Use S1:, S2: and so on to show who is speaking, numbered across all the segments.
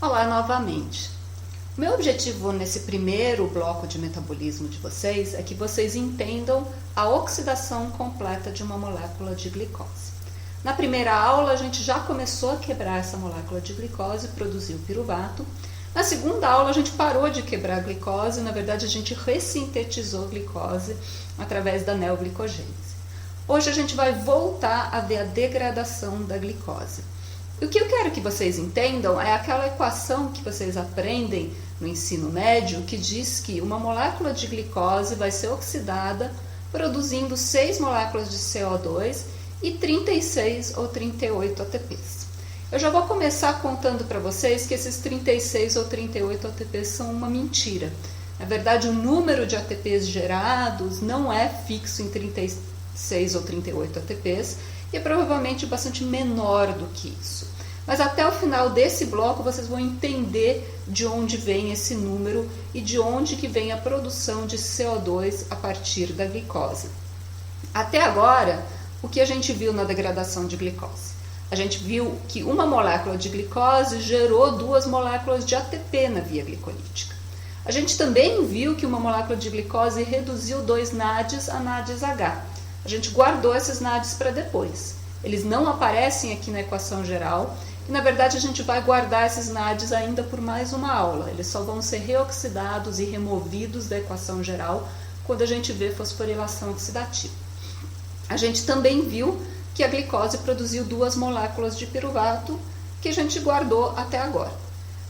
S1: Olá novamente. Meu objetivo nesse primeiro bloco de metabolismo de vocês é que vocês entendam a oxidação completa de uma molécula de glicose. Na primeira aula a gente já começou a quebrar essa molécula de glicose e produziu o piruvato. Na segunda aula a gente parou de quebrar a glicose, na verdade a gente ressintetizou a glicose através da neoglicogênese. Hoje a gente vai voltar a ver a degradação da glicose. O que eu quero que vocês entendam é aquela equação que vocês aprendem no ensino médio que diz que uma molécula de glicose vai ser oxidada produzindo 6 moléculas de CO2 e 36 ou 38 ATPs. Eu já vou começar contando para vocês que esses 36 ou 38 ATPs são uma mentira. Na verdade, o número de ATPs gerados não é fixo em 36 ou 38 ATPs, e é provavelmente bastante menor do que isso. Mas até o final desse bloco vocês vão entender de onde vem esse número e de onde que vem a produção de CO2 a partir da glicose. Até agora, o que a gente viu na degradação de glicose? A gente viu que uma molécula de glicose gerou 2 moléculas de ATP na via glicolítica. A gente também viu que uma molécula de glicose reduziu 2 NADs a NADs H. A gente guardou esses NADs para depois. Eles não aparecem aqui na equação geral e, na verdade, a gente vai guardar esses NADs ainda por mais uma aula. Eles só vão ser reoxidados e removidos da equação geral quando a gente vê fosforilação oxidativa. A gente também viu que a glicose produziu 2 moléculas de piruvato que a gente guardou até agora.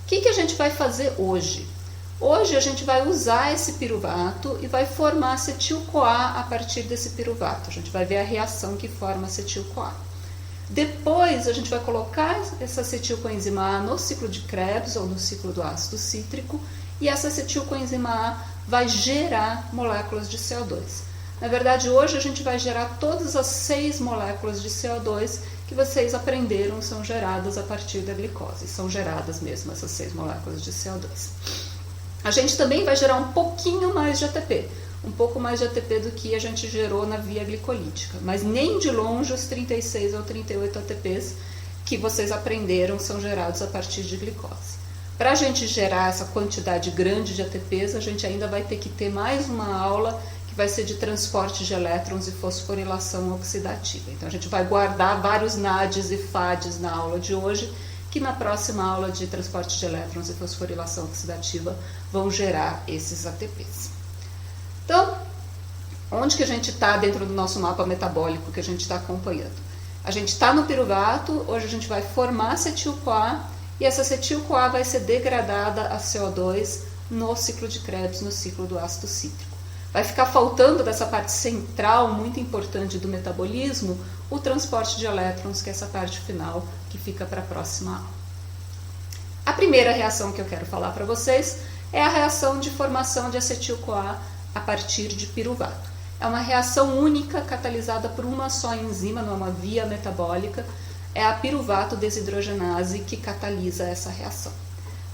S1: O que a gente vai fazer hoje? Hoje a gente vai usar esse piruvato e vai formar acetil-CoA a partir desse piruvato. A gente vai ver a reação que forma acetil-CoA. Depois a gente vai colocar essa acetilcoenzima A no ciclo de Krebs ou no ciclo do ácido cítrico e essa acetilcoenzima A vai gerar moléculas de CO2. Na verdade, hoje a gente vai gerar todas as 6 moléculas de CO2 que vocês aprenderam são geradas a partir da glicose. São geradas mesmo essas 6 moléculas de CO2. A gente também vai gerar um pouquinho mais de ATP, um pouco mais de ATP do que a gente gerou na via glicolítica, mas nem de longe os 36 ou 38 ATPs que vocês aprenderam são gerados a partir de glicose. Para a gente gerar essa quantidade grande de ATPs, a gente ainda vai ter que ter mais uma aula que vai ser de transporte de elétrons e fosforilação oxidativa. Então a gente vai guardar vários NADs e FADs na aula de hoje, que na próxima aula de transporte de elétrons e fosforilação oxidativa vão gerar esses ATPs. Então, onde que a gente está dentro do nosso mapa metabólico que a gente está acompanhando? A gente está no piruvato, hoje a gente vai formar acetil-CoA e essa acetil-CoA vai ser degradada a CO2 no ciclo de Krebs, no ciclo do ácido cítrico. Vai ficar faltando dessa parte central, muito importante do metabolismo, o transporte de elétrons, que é essa parte final que fica para a próxima aula. A primeira reação que eu quero falar para vocês é a reação de formação de acetil-CoA a partir de piruvato. É uma reação única catalisada por uma só enzima, não é uma via metabólica, é a piruvato desidrogenase que catalisa essa reação.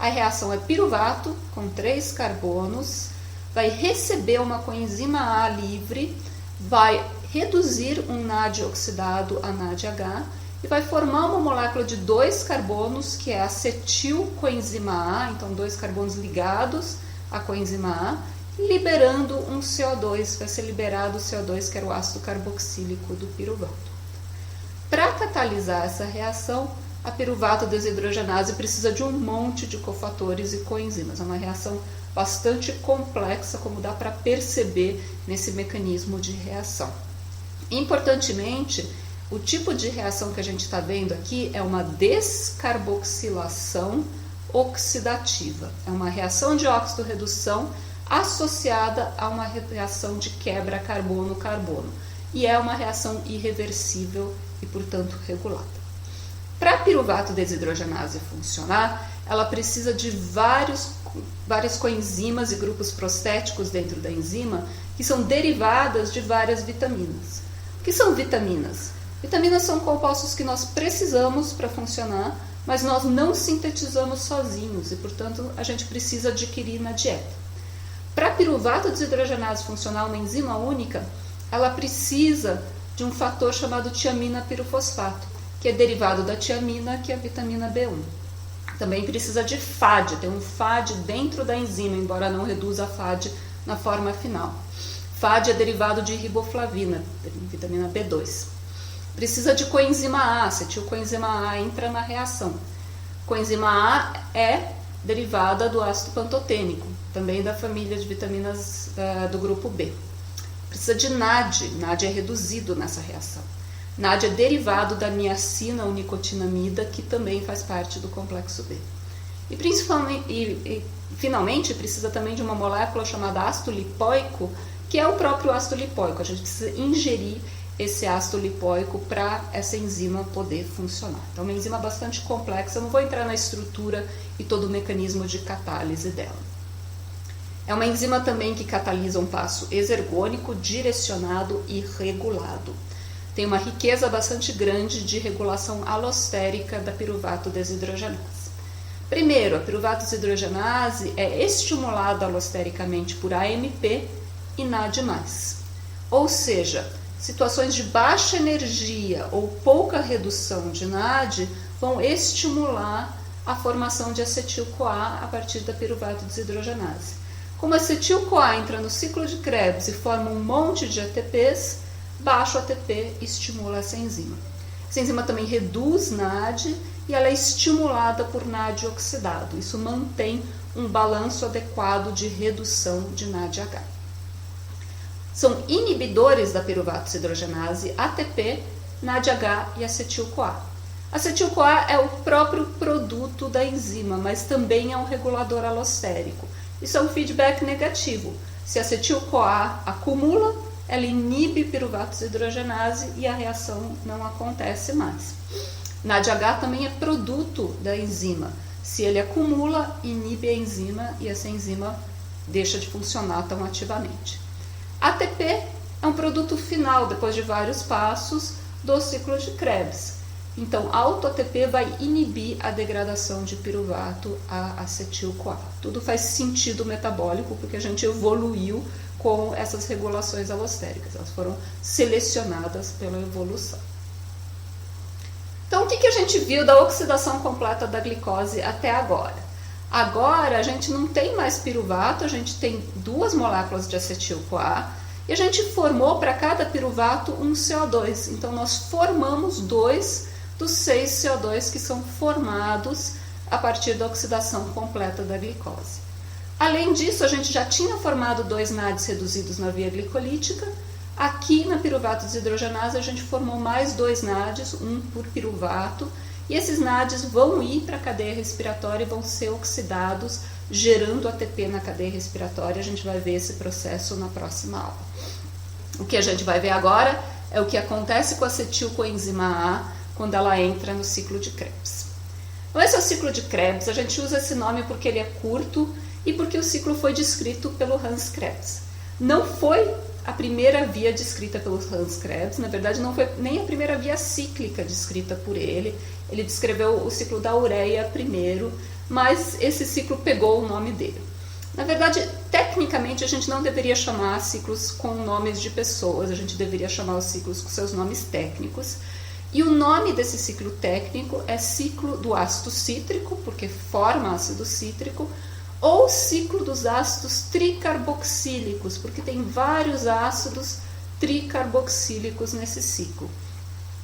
S1: A reação é piruvato com 3 carbonos, vai receber uma coenzima A livre, vai reduzir um NAD oxidado a NADH e vai formar uma molécula de 2 carbonos, que é acetilcoenzima A, então 2 carbonos ligados à coenzima A, liberando um CO2, vai ser liberado o CO2, que era o ácido carboxílico do piruvato. Para catalisar essa reação, a piruvato desidrogenase precisa de um monte de cofatores e coenzimas. É uma reação bastante complexa, como dá para perceber nesse mecanismo de reação. Importantemente, o tipo de reação que a gente está vendo aqui é uma descarboxilação oxidativa. É uma reação de óxido-redução associada a uma reação de quebra carbono-carbono. E é uma reação irreversível e, portanto, regulada. Para a piruvato desidrogenase funcionar, ela precisa de várias coenzimas e grupos prostéticos dentro da enzima que são derivadas de várias vitaminas. O que são vitaminas? Vitaminas são compostos que nós precisamos para funcionar, mas nós não sintetizamos sozinhos e, portanto, a gente precisa adquirir na dieta. Para a piruvato desidrogenase funcionar, uma enzima única, ela precisa de um fator chamado tiamina pirofosfato, que é derivado da tiamina, que é a vitamina B1. Também precisa de FAD, tem um FAD dentro da enzima, embora não reduza a FAD na forma final. FAD é derivado de riboflavina, vitamina B2. Precisa de coenzima A, acetilcoenzima A entra na reação. Coenzima A é derivada do ácido pantotênico, também da família de vitaminas do grupo B. Precisa de NAD, NAD é reduzido nessa reação. NAD é derivado da niacina ou nicotinamida, que também faz parte do complexo B. Finalmente, precisa também de uma molécula chamada ácido lipoico, que é o próprio ácido lipoico. A gente precisa ingerir esse ácido lipoico para essa enzima poder funcionar. Então, é uma enzima bastante complexa, eu não vou entrar na estrutura e todo o mecanismo de catálise dela. É uma enzima também que catalisa um passo exergônico, direcionado e regulado. Tem uma riqueza bastante grande de regulação alostérica da piruvato desidrogenase. Primeiro, a piruvato desidrogenase é estimulada alostericamente por AMP e NAD+. Ou seja, situações de baixa energia ou pouca redução de NAD vão estimular a formação de acetil-CoA a partir da piruvato desidrogenase. Como a acetil-CoA entra no ciclo de Krebs e forma um monte de ATPs, baixo ATP estimula essa enzima. Essa enzima também reduz NAD e ela é estimulada por NAD oxidado. Isso mantém um balanço adequado de redução de NADH. São inibidores da piruvato desidrogenase ATP, NADH e acetil-CoA. Acetil-CoA é o próprio produto da enzima, mas também é um regulador alostérico. Isso é um feedback negativo. Se a acetil-CoA acumula, ela inibe piruvato desidrogenase e a reação não acontece mais. NADH também é produto da enzima. Se ele acumula, inibe a enzima e essa enzima deixa de funcionar tão ativamente. ATP é um produto final, depois de vários passos, do ciclo de Krebs. Então, alto ATP vai inibir a degradação de piruvato a acetil-CoA. Tudo faz sentido metabólico, porque a gente evoluiu com essas regulações alostéricas. Elas foram selecionadas pela evolução. Então, o que a gente viu da oxidação completa da glicose até agora? Agora, a gente não tem mais piruvato, a gente tem duas moléculas de acetil-CoA e a gente formou para cada piruvato um CO2. Então, nós formamos 2 dos 6 CO2 que são formados a partir da oxidação completa da glicose. Além disso, a gente já tinha formado 2 NADs reduzidos na via glicolítica. Aqui na piruvato desidrogenase a gente formou mais 2 NADs, um por piruvato, e esses NADs vão ir para a cadeia respiratória e vão ser oxidados, gerando ATP na cadeia respiratória. A gente vai ver esse processo na próxima aula. O que a gente vai ver agora é o que acontece com a acetilcoenzima A quando ela entra no ciclo de Krebs. Então, esse é o ciclo de Krebs. A gente usa esse nome porque ele é curto e porque o ciclo foi descrito pelo Hans Krebs. Não foi a primeira via descrita pelo Hans Krebs, na verdade não foi nem a primeira via cíclica descrita por ele. Ele descreveu o ciclo da ureia primeiro, mas esse ciclo pegou o nome dele. Na verdade, tecnicamente a gente não deveria chamar ciclos com nomes de pessoas, a gente deveria chamar os ciclos com seus nomes técnicos. E o nome desse ciclo técnico é ciclo do ácido cítrico, porque forma ácido cítrico, ou ciclo dos ácidos tricarboxílicos, porque tem vários ácidos tricarboxílicos nesse ciclo.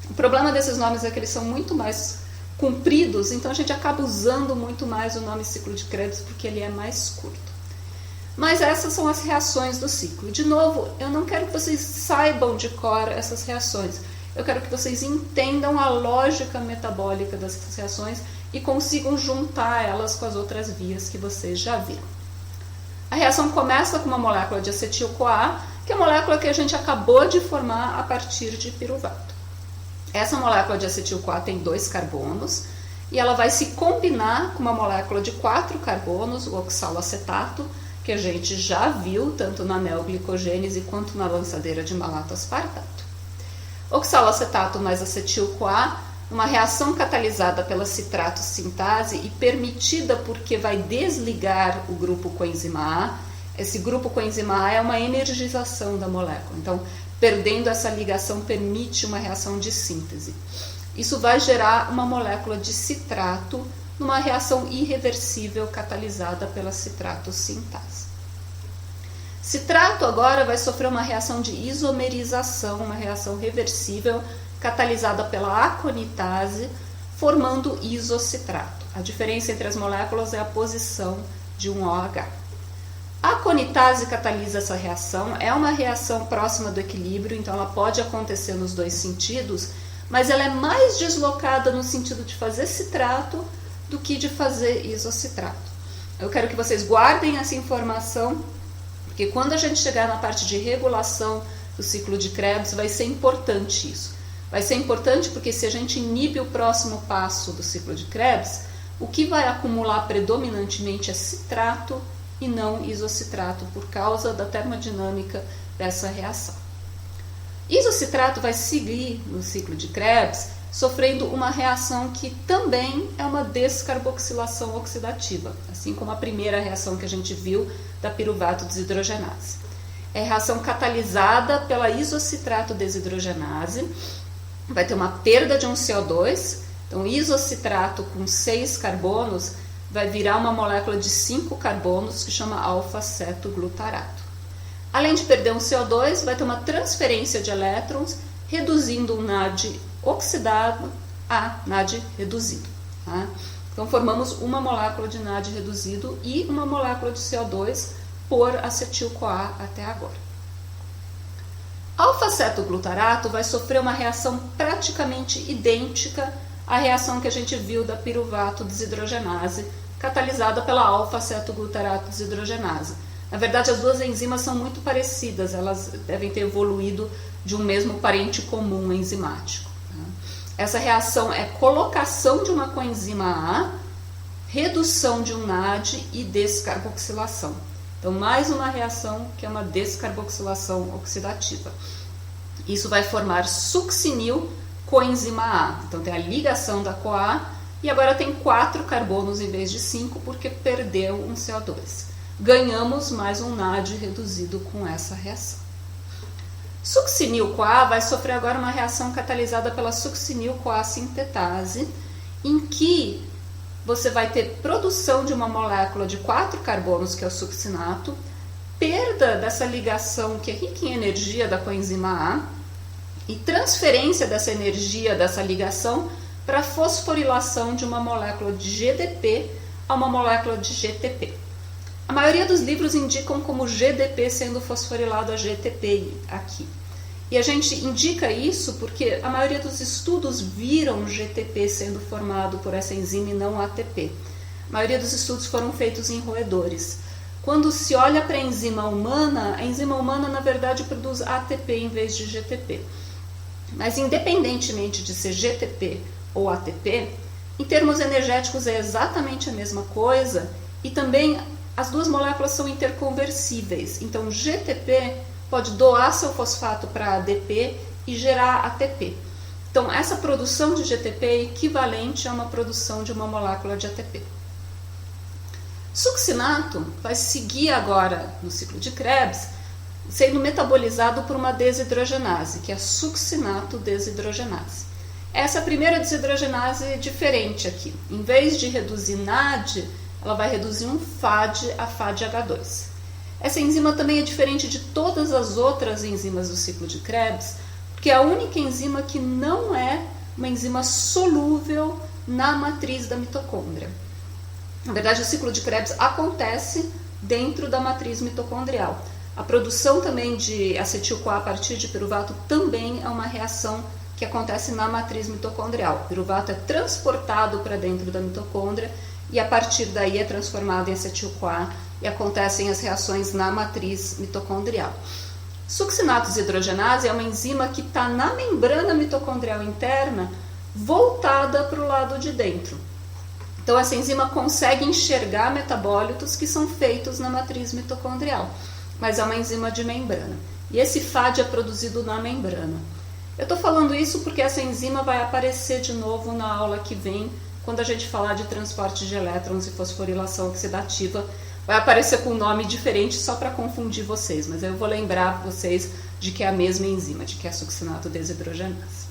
S1: O problema desses nomes é que eles são muito mais compridos, então a gente acaba usando muito mais o nome ciclo de Krebs porque ele é mais curto. Mas essas são as reações do ciclo. De novo, eu não quero que vocês saibam de cor essas reações. Eu quero que vocês entendam a lógica metabólica dessas reações e consigam juntar elas com as outras vias que vocês já viram. A reação começa com uma molécula de acetil-CoA, que é a molécula que a gente acabou de formar a partir de piruvato. Essa molécula de acetil-CoA tem 2 carbonos e ela vai se combinar com uma molécula de 4 carbonos, o oxaloacetato, que a gente já viu tanto na neoglicogênese quanto na lançadeira de malato aspartato. Oxaloacetato mais acetil-CoA, uma reação catalisada pela citrato sintase e permitida porque vai desligar o grupo coenzima A. Esse grupo coenzima A é uma energização da molécula, então perdendo essa ligação permite uma reação de síntese. Isso vai gerar uma molécula de citrato numa reação irreversível catalisada pela citrato sintase. Citrato agora vai sofrer uma reação de isomerização, uma reação reversível catalisada pela aconitase, formando isocitrato. A diferença entre as moléculas é a posição de um OH. A aconitase catalisa essa reação, é uma reação próxima do equilíbrio, então ela pode acontecer nos dois sentidos, mas ela é mais deslocada no sentido de fazer citrato do que de fazer isocitrato. Eu quero que vocês guardem essa informação, porque quando a gente chegar na parte de regulação do ciclo de Krebs, vai ser importante isso. Vai ser importante porque se a gente inibe o próximo passo do ciclo de Krebs, o que vai acumular predominantemente é citrato e não isocitrato, por causa da termodinâmica dessa reação. Isocitrato vai seguir no ciclo de Krebs, sofrendo uma reação que também é uma descarboxilação oxidativa, assim como a primeira reação que a gente viu da piruvato desidrogenase. É reação catalisada pela isocitrato desidrogenase, vai ter uma perda de um CO2, então isocitrato com 6 carbonos vai virar uma molécula de 5 carbonos que chama alfa-cetoglutarato. Além de perder um CO2, vai ter uma transferência de elétrons, reduzindo um NAD oxidado a NAD reduzido. Tá? Então formamos uma molécula de NAD reduzido e uma molécula de CO2 por acetil-CoA até agora. Alfa-cetoglutarato vai sofrer uma reação praticamente idêntica à reação que a gente viu da piruvato desidrogenase, catalisada pela alfa-cetoglutarato desidrogenase. Na verdade, as duas enzimas são muito parecidas, elas devem ter evoluído de um mesmo parente comum enzimático. Essa reação é colocação de uma coenzima A, redução de um NAD e descarboxilação. Então, mais uma reação que é uma descarboxilação oxidativa. Isso vai formar succinil coenzima A. Então, tem a ligação da CoA e agora tem 4 carbonos em vez de 5 porque perdeu um CO2. Ganhamos mais um NAD reduzido com essa reação. Succinil-CoA vai sofrer agora uma reação catalisada pela succinil-CoA sintetase, em que você vai ter produção de uma molécula de 4 carbonos, que é o succinato, perda dessa ligação que é rica em energia da coenzima A e transferência dessa energia, dessa ligação, para fosforilação de uma molécula de GDP a uma molécula de GTP. A maioria dos livros indicam como GDP sendo fosforilado a GTP aqui. E a gente indica isso porque a maioria dos estudos viram GTP sendo formado por essa enzima e não ATP. A maioria dos estudos foram feitos em roedores. Quando se olha para a enzima humana na verdade produz ATP em vez de GTP. Mas independentemente de ser GTP ou ATP, em termos energéticos é exatamente a mesma coisa e também as duas moléculas são interconversíveis. Então GTP pode doar seu fosfato para ADP e gerar ATP. Então, essa produção de GTP é equivalente a uma produção de uma molécula de ATP. Succinato vai seguir agora no ciclo de Krebs, sendo metabolizado por uma desidrogenase, que é a succinato desidrogenase. Essa primeira desidrogenase é diferente aqui. Em vez de reduzir NAD, ela vai reduzir um FAD a FADH2. Essa enzima também é diferente de todas as outras enzimas do ciclo de Krebs, porque é a única enzima que não é uma enzima solúvel na matriz da mitocôndria. Na verdade, o ciclo de Krebs acontece dentro da matriz mitocondrial. A produção também de acetil-CoA a partir de piruvato também é uma reação que acontece na matriz mitocondrial. O piruvato é transportado para dentro da mitocôndria e a partir daí é transformado em acetil-CoA e acontecem as reações na matriz mitocondrial. Succinato desidrogenase é uma enzima que está na membrana mitocondrial interna voltada para o lado de dentro. Então essa enzima consegue enxergar metabólitos que são feitos na matriz mitocondrial, mas é uma enzima de membrana. E esse FAD é produzido na membrana. Eu estou falando isso porque essa enzima vai aparecer de novo na aula que vem, quando a gente falar de transporte de elétrons e fosforilação oxidativa. Vai aparecer com um nome diferente só para confundir vocês, mas eu vou lembrar vocês de que é a mesma enzima, de que é a succinato desidrogenase.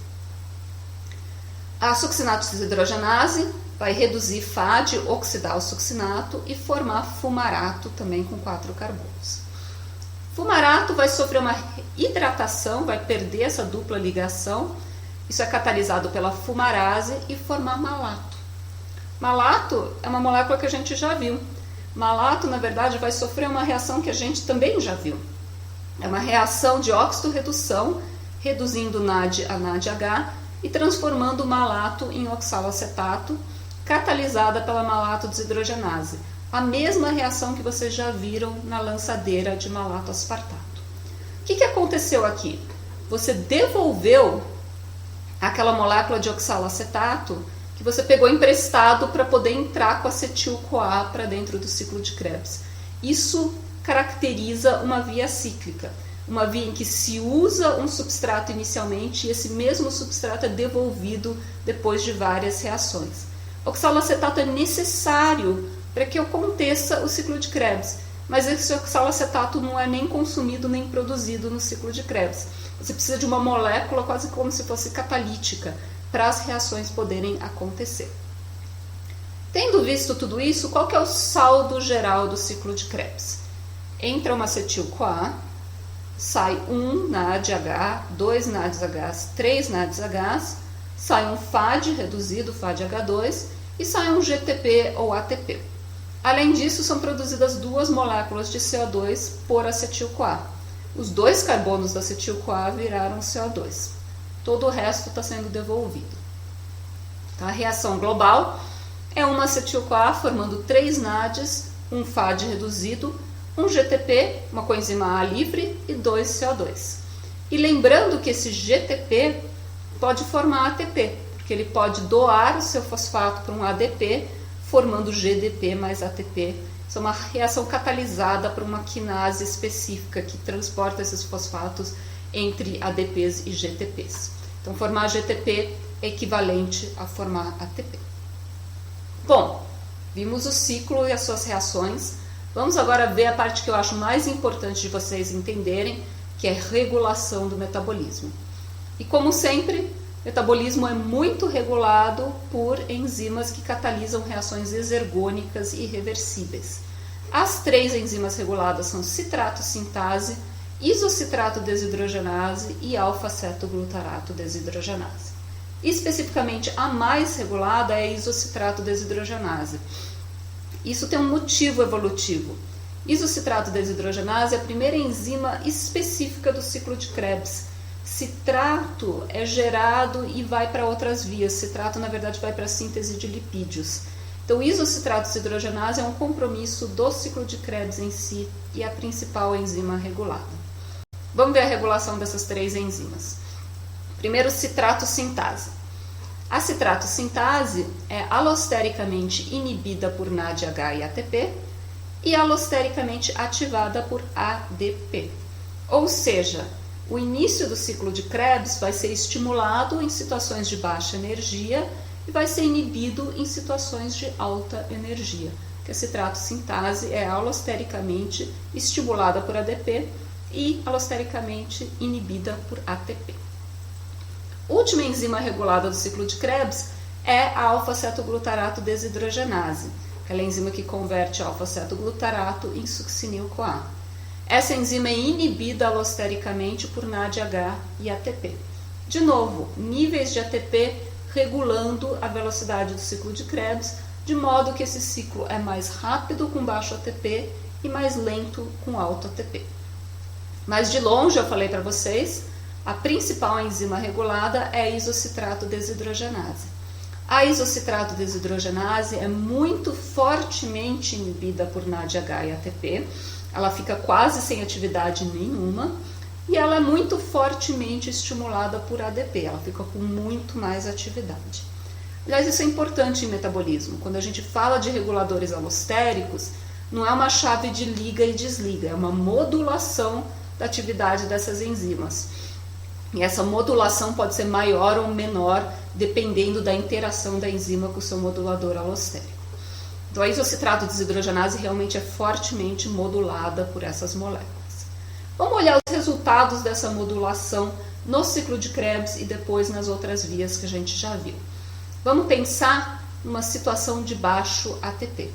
S1: A succinato desidrogenase vai reduzir FAD, oxidar o succinato e formar fumarato também com 4 carbonos. Fumarato vai sofrer uma hidratação, vai perder essa dupla ligação. Isso é catalisado pela fumarase e formar malato. Malato é uma molécula que a gente já viu. Malato, na verdade, vai sofrer uma reação que a gente também já viu. É uma reação de óxido-redução, reduzindo NAD a NADH e transformando o malato em oxaloacetato, catalisada pela malato desidrogenase. A mesma reação que vocês já viram na lançadeira de malato aspartato. O que aconteceu aqui? Você devolveu aquela molécula de oxaloacetato que você pegou emprestado para poder entrar com acetil-CoA para dentro do ciclo de Krebs. Isso caracteriza uma via cíclica, uma via em que se usa um substrato inicialmente e esse mesmo substrato é devolvido depois de várias reações. Oxaloacetato é necessário para que aconteça o ciclo de Krebs, mas esse oxaloacetato não é nem consumido nem produzido no ciclo de Krebs. Você precisa de uma molécula quase como se fosse catalítica para as reações poderem acontecer. Tendo visto tudo isso, qual que é o saldo geral do ciclo de Krebs? Entra uma acetil-CoA, sai um NADH, 2 NADHs, 3 NADHs, sai um FAD reduzido, FADH2, e sai um GTP ou ATP. Além disso, são produzidas 2 moléculas de CO2 por acetil-CoA. Os 2 carbonos da acetil-CoA viraram CO2. Todo o resto está sendo devolvido. Então, a reação global é uma acetil-CoA formando 3 NADs, um FAD reduzido, um GTP, uma coenzima A livre e 2 CO2. E lembrando que esse GTP pode formar ATP, porque ele pode doar o seu fosfato para um ADP, formando GDP mais ATP. Isso é uma reação catalisada por uma quinase específica que transporta esses fosfatos entre ADPs e GTPs. Então, formar GTP é equivalente a formar ATP. Bom, vimos o ciclo e as suas reações. Vamos agora ver a parte que eu acho mais importante de vocês entenderem, que é regulação do metabolismo. E como sempre, o metabolismo é muito regulado por enzimas que catalisam reações exergônicas e irreversíveis. As 3 enzimas reguladas são citrato sintase, isocitrato desidrogenase e alfa-cetoglutarato desidrogenase. Especificamente, a mais regulada é a isocitrato desidrogenase. Isso tem um motivo evolutivo. Isocitrato desidrogenase é a primeira enzima específica do ciclo de Krebs. Citrato é gerado e vai para outras vias. Citrato, na verdade, vai para a síntese de lipídios. Então, isocitrato desidrogenase é um compromisso do ciclo de Krebs em si e a principal enzima regulada. Vamos ver a regulação dessas 3 enzimas. Primeiro, citrato sintase. A citrato sintase é alostericamente inibida por NADH e ATP e alostericamente ativada por ADP. Ou seja, o início do ciclo de Krebs vai ser estimulado em situações de baixa energia e vai ser inibido em situações de alta energia. Que a citrato sintase é alostericamente estimulada por ADP e alostericamente inibida por ATP. A última enzima regulada do ciclo de Krebs é a alfa-cetoglutarato desidrogenase, aquela enzima que converte alfa-cetoglutarato em succinil-CoA. Essa enzima é inibida alostericamente por NADH e ATP. De novo, níveis de ATP regulando a velocidade do ciclo de Krebs, de modo que esse ciclo é mais rápido com baixo ATP e mais lento com alto ATP. Mas de longe, eu falei para vocês, a principal enzima regulada é a isocitrato desidrogenase. A isocitrato desidrogenase é muito fortemente inibida por NADH e ATP, ela fica quase sem atividade nenhuma e ela é muito fortemente estimulada por ADP, ela fica com muito mais atividade. Aliás, isso é importante em metabolismo. Quando a gente fala de reguladores alostéricos, não é uma chave de liga e desliga, é uma modulação da atividade dessas enzimas. E essa modulação pode ser maior ou menor, dependendo da interação da enzima com o seu modulador alostérico. Então, a isocitrato desidrogenase realmente é fortemente modulada por essas moléculas. Vamos olhar os resultados dessa modulação no ciclo de Krebs e depois nas outras vias que a gente já viu. Vamos pensar numa situação de baixo ATP.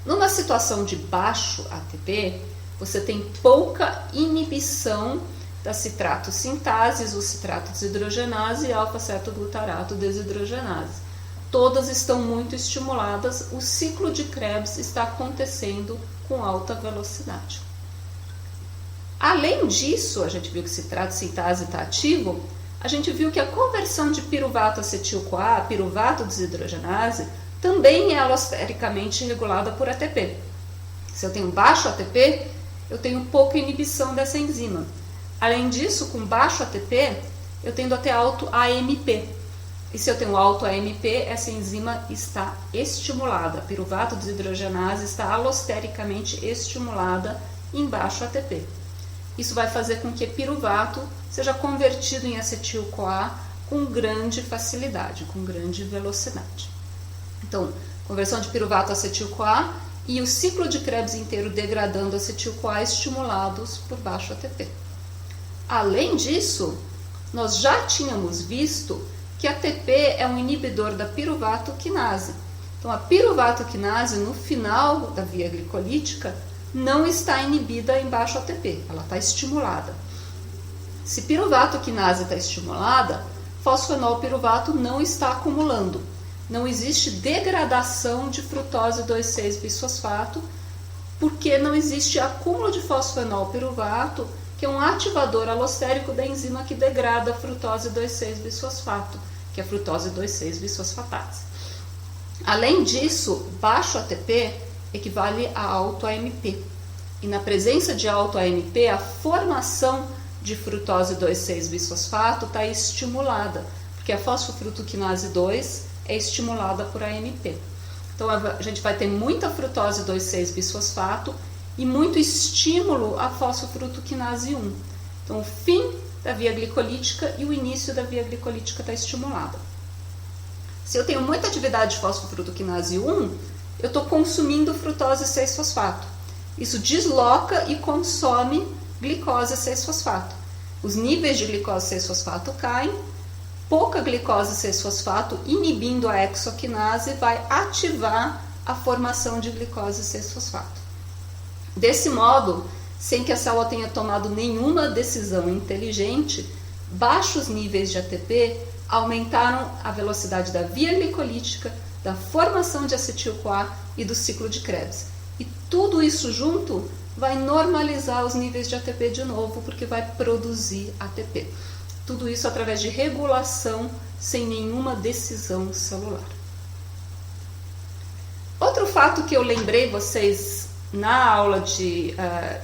S1: Numa situação de baixo ATP, você tem pouca inibição da citrato sintases, o citrato desidrogenase e alfa-cetoglutarato desidrogenase. Todas estão muito estimuladas, o ciclo de Krebs está acontecendo com alta velocidade. Além disso, a gente viu que o citrato sintase está ativo, a gente viu que a conversão de piruvato acetil-CoA, piruvato desidrogenase, também é alostericamente regulada por ATP. Se eu tenho baixo ATP, eu tenho pouca inibição dessa enzima. Além disso, com baixo ATP, eu tendo a ter alto AMP. E se eu tenho alto AMP, essa enzima está estimulada. A piruvato desidrogenase está alostericamente estimulada em baixo ATP. Isso vai fazer com que piruvato seja convertido em acetil-CoA com grande facilidade, com grande velocidade. Então, conversão de piruvato a acetil-CoA e o ciclo de Krebs inteiro degradando acetil-CoA estimulados por baixo ATP. Além disso, nós já tínhamos visto que a ATP é um inibidor da piruvato quinase. Então, a piruvato quinase, no final da via glicolítica, não está inibida em baixo ATP, ela está estimulada. Se piruvato quinase está estimulada, fosfenol piruvato não está acumulando. Não existe degradação de frutose 2,6-bisfosfato, porque não existe acúmulo de fosfenol piruvato, que é um ativador alostérico da enzima que degrada a frutose 2,6-bisfosfato, que é a frutose 2,6-bisfosfatase. Além disso, baixo ATP equivale a alto AMP. E na presença de alto AMP, a formação de frutose 2,6-bisfosfato está estimulada, porque a fosfofrutoquinase 2 é estimulada por AMP. Então a gente vai ter muita frutose 2,6-bisfosfato e muito estímulo à fosfofrutoquinase 1. Então o fim da via glicolítica e o início da via glicolítica está estimulada. Se eu tenho muita atividade de fosfofrutoquinase 1, eu estou consumindo frutose 6-fosfato. Isso desloca e consome glicose 6-fosfato. Os níveis de glicose 6-fosfato caem, pouca glicose 6-fosfato inibindo a hexoquinase vai ativar a formação de glicose 6-fosfato. Desse modo, sem que a célula tenha tomado nenhuma decisão inteligente, baixos níveis de ATP aumentaram a velocidade da via glicolítica, da formação de acetil-CoA e do ciclo de Krebs. E tudo isso junto vai normalizar os níveis de ATP de novo, porque vai produzir ATP. Tudo isso através de regulação, sem nenhuma decisão celular. Outro fato que eu lembrei vocês na aula de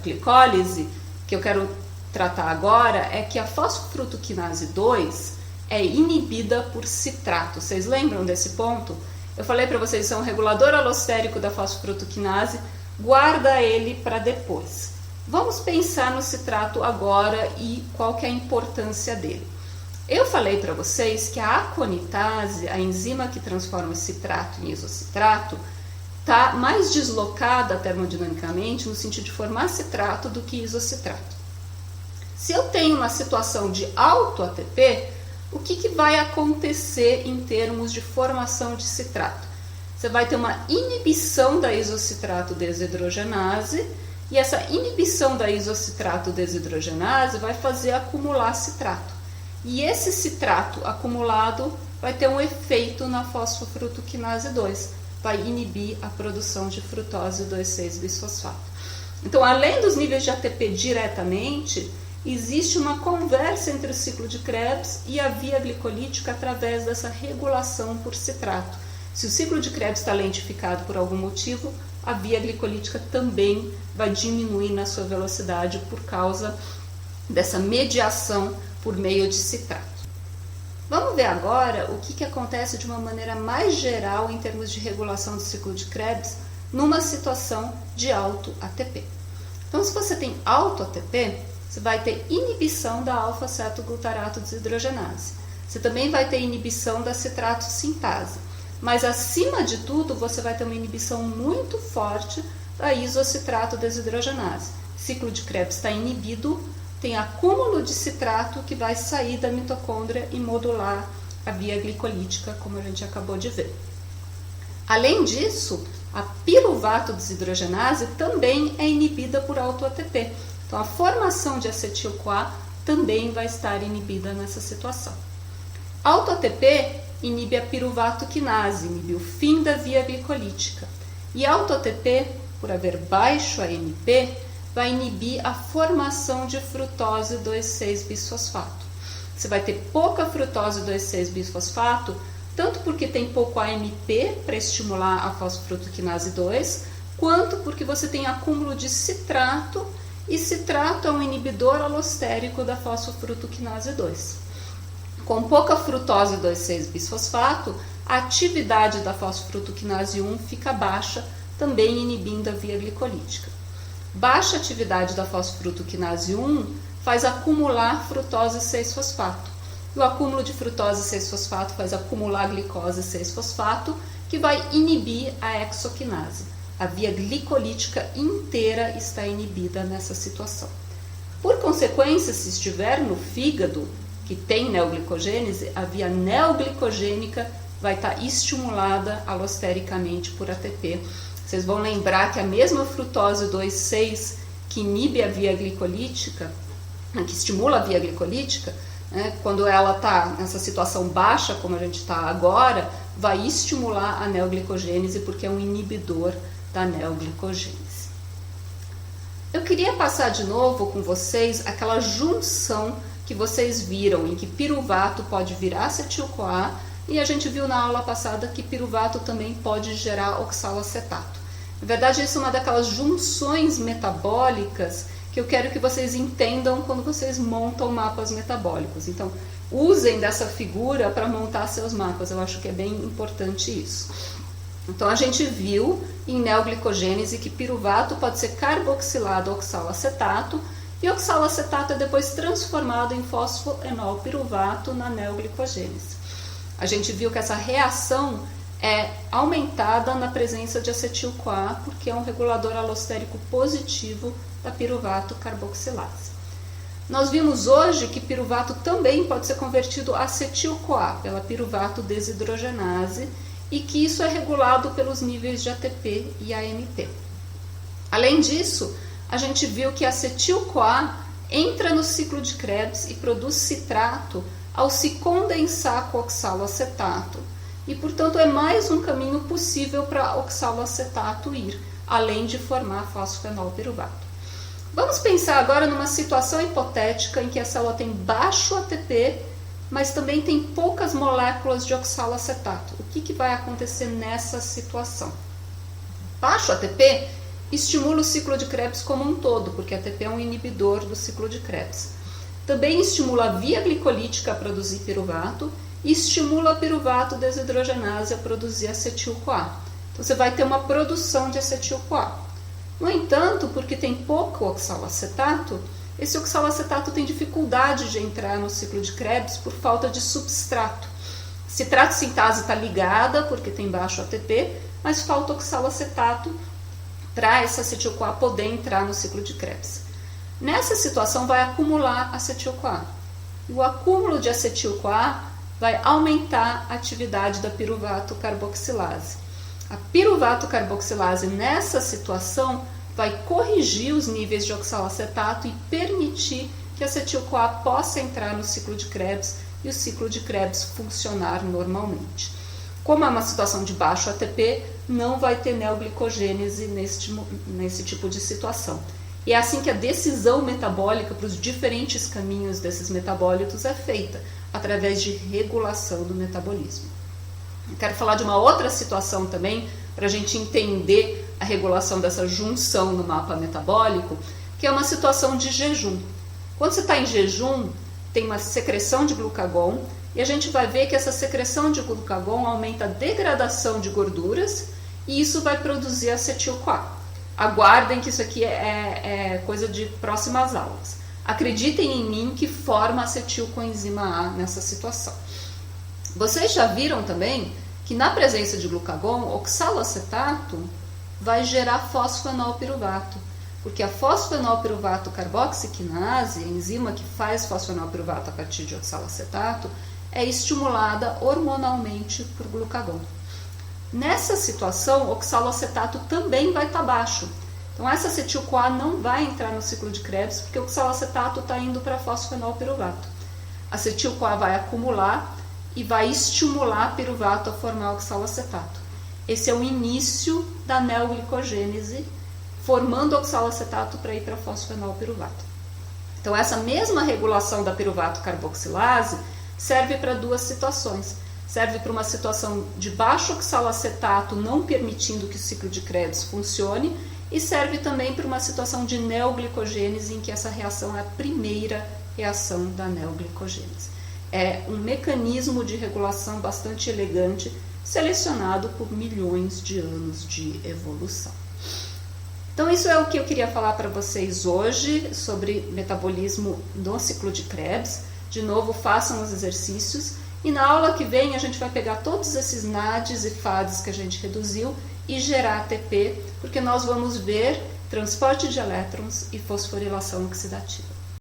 S1: glicólise, que eu quero tratar agora, é que a fosfofrutoquinase 2 é inibida por citrato. Vocês lembram desse ponto? Eu falei para vocês, isso é um regulador alostérico da fosfofrutoquinase, guarda ele para depois. Vamos pensar no citrato agora e qual que é a importância dele. Eu falei para vocês que a aconitase, a enzima que transforma citrato em isocitrato, está mais deslocada termodinamicamente no sentido de formar citrato do que isocitrato. Se eu tenho uma situação de alto ATP, o que vai acontecer em termos de formação de citrato? Você vai ter uma inibição da isocitrato desidrogenase, e essa inibição da isocitrato desidrogenase vai fazer acumular citrato. E esse citrato acumulado vai ter um efeito na fosfofrutoquinase 2, vai inibir a produção de frutose 2,6-bisfosfato. Então, além dos níveis de ATP diretamente, existe uma conversa entre o ciclo de Krebs e a via glicolítica através dessa regulação por citrato. Se o ciclo de Krebs está lentificado por algum motivo, a via glicolítica também vai diminuir na sua velocidade por causa dessa mediação por meio de citrato. Vamos ver agora o que acontece de uma maneira mais geral em termos de regulação do ciclo de Krebs numa situação de alto ATP. Então, se você tem alto ATP, você vai ter inibição da alfa-cetoglutarato desidrogenase. Você também vai ter inibição da citrato sintase. Mas, acima de tudo, você vai ter uma inibição muito forte da isocitrato desidrogenase. O ciclo de Krebs está inibido, tem acúmulo de citrato que vai sair da mitocôndria e modular a via glicolítica, como a gente acabou de ver. Além disso, a piruvato desidrogenase também é inibida por auto-ATP. Então, a formação de acetil-CoA também vai estar inibida nessa situação. Auto-ATP inibe a piruvato quinase, inibe o fim da via glicolítica. E auto-ATP, por haver baixo AMP, vai inibir a formação de frutose 2,6-bisfosfato. Você vai ter pouca frutose 2,6-bisfosfato, tanto porque tem pouco AMP para estimular a fosfofrutaquinase 2, quanto porque você tem acúmulo de citrato, e citrato é um inibidor alostérico da fosfofrutaquinase 2. Com pouca frutose 2,6-bisfosfato, a atividade da fosfofrutaquinase 1 fica baixa, também inibindo a via glicolítica. Baixa atividade da fosfofrutaquinase 1 faz acumular frutose 6-fosfato. E o acúmulo de frutose 6-fosfato faz acumular glicose 6-fosfato, que vai inibir a exoquinase. A via glicolítica inteira está inibida nessa situação. Por consequência, se estiver no fígado, que tem neoglicogênese, a via neoglicogênica vai estar estimulada alostericamente por ATP. Vocês vão lembrar que a mesma frutose 2,6 que inibe a via glicolítica, que estimula a via glicolítica, quando ela está nessa situação baixa, como a gente está agora, vai estimular a neoglicogênese, porque é um inibidor da neoglicogênese. Eu queria passar de novo com vocês aquela junção que vocês viram, em que piruvato pode virar acetil-CoA, e a gente viu na aula passada que piruvato também pode gerar oxalacetato. Na verdade, isso é uma daquelas junções metabólicas que eu quero que vocês entendam quando vocês montam mapas metabólicos. Então, usem dessa figura para montar seus mapas, eu acho que é bem importante isso. Então, a gente viu em neoglicogênese que piruvato pode ser carboxilado oxalacetato, e oxalacetato é depois transformado em fosfoenolpiruvato na neoglicogênese. A gente viu que essa reação é aumentada na presença de acetil-CoA, porque é um regulador alostérico positivo da piruvato carboxilase. Nós vimos hoje que piruvato também pode ser convertido a acetil-CoA pela piruvato desidrogenase e que isso é regulado pelos níveis de ATP e AMP. Além disso, a gente viu que a acetil-CoA entra no ciclo de Krebs e produz citrato ao se condensar com oxaloacetato. E, portanto, é mais um caminho possível para oxaloacetato ir, além de formar fosfenolpiruvato. Vamos pensar agora numa situação hipotética em que a célula tem baixo ATP, mas também tem poucas moléculas de oxaloacetato. O que vai acontecer nessa situação? Baixo ATP estimula o ciclo de Krebs como um todo, porque ATP é um inibidor do ciclo de Krebs. Também estimula a via glicolítica a produzir piruvato e estimula a piruvato desidrogenase a produzir acetil-CoA. Então você vai ter uma produção de acetil-CoA. No entanto, porque tem pouco oxaloacetato, esse oxaloacetato tem dificuldade de entrar no ciclo de Krebs por falta de substrato. Citrato sintase está ligada porque tem baixo ATP, mas falta oxaloacetato para essa acetil-CoA poder entrar no ciclo de Krebs. Nessa situação vai acumular acetil-CoA. E o acúmulo de acetil-CoA vai aumentar a atividade da piruvato carboxilase. A piruvato carboxilase nessa situação vai corrigir os níveis de oxalacetato e permitir que a acetil-CoA possa entrar no ciclo de Krebs e o ciclo de Krebs funcionar normalmente. Como é uma situação de baixo ATP, não vai ter neoglicogênese nesse tipo de situação. E é assim que a decisão metabólica para os diferentes caminhos desses metabólitos é feita, através de regulação do metabolismo. Eu quero falar de uma outra situação também, para a gente entender a regulação dessa junção no mapa metabólico, que é uma situação de jejum. Quando você está em jejum, tem uma secreção de glucagon, e a gente vai ver que essa secreção de glucagon aumenta a degradação de gorduras, e isso vai produzir acetil-CoA. Aguardem que isso aqui é coisa de próximas aulas. Acreditem em mim que forma acetilcoenzima A nessa situação. Vocês já viram também que na presença de glucagon, oxaloacetato vai gerar fosfoenolpiruvato, porque a fosfoenolpiruvato carboxiquinase, a enzima que faz fosfoenolpiruvato a partir de oxaloacetato, é estimulada hormonalmente por glucagon. Nessa situação, o oxaloacetato também vai estar baixo. Então, essa acetil-CoA não vai entrar no ciclo de Krebs, porque o oxaloacetato está indo para fosfenolpiruvato. A acetil-CoA vai acumular e vai estimular piruvato a formar oxaloacetato. Esse é o início da neoglicogênese, formando oxaloacetato para ir para fosfenolpiruvato. Então, essa mesma regulação da piruvato carboxilase serve para duas situações. Serve para uma situação de baixo oxaloacetato, não permitindo que o ciclo de Krebs funcione, e serve também para uma situação de neoglicogênese, em que essa reação é a primeira reação da neoglicogênese. É um mecanismo de regulação bastante elegante, selecionado por milhões de anos de evolução. Então, isso é o que eu queria falar para vocês hoje sobre metabolismo no ciclo de Krebs. De novo, façam os exercícios. E na aula que vem a gente vai pegar todos esses NADs e FADs que a gente reduziu e gerar ATP, porque nós vamos ver transporte de elétrons e fosforilação oxidativa.